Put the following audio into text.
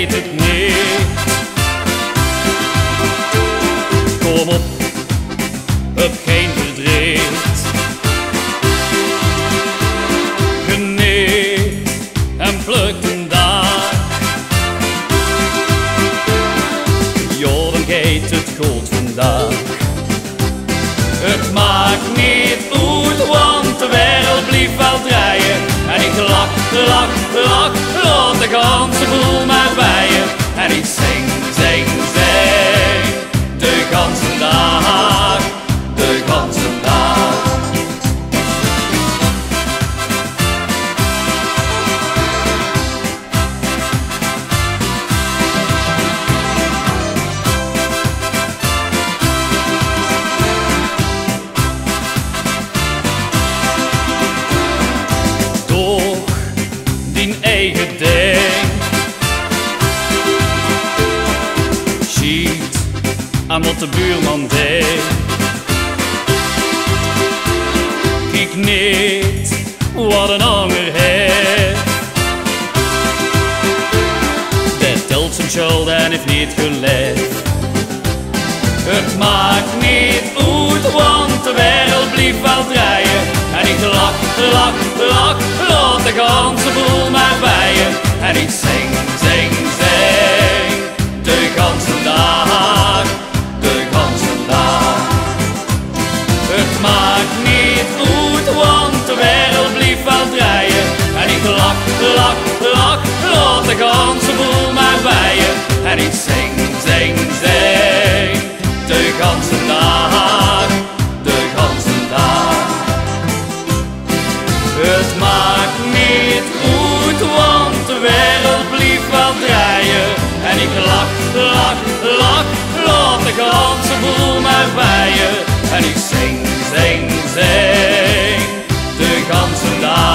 weet het niet. Kom op, heb geen verdreet. Geneet en pluk een daag. Jordan geit het goed vandaag. Het maakt niet uit, want de wereld blief wel dreien. En ik lach, lach, lach, laat de ganse boel maar weije. En ik zing, zing, zing, de ganse daag, de ganse daag. Dooch, die eigen ding. Schiet aan wat de buurman deed. Kijk niet wat een ander heeft. Dat telt zijn schuld en heeft niet geleefd. Het maakt niet uit, want de wereld blief wel dreien. En ik lach, lach, lach, laat de ganse boel maar weien. En ik zing, zing, zing, de ganse dag, de ganse dag. Het maakt niet uit, want de wereld blief wel dreien. En ik lach, lach, lach, laat de ganse boel maar weien. En ik zing, zing, zing, de ganse dag, de ganse dag. Het maakt niet uit, want de wereld blief wel dreien. En ik lach, lach, lach, laat de ganse boel maar weien. En ik zing, zing, zing, de ganse dag.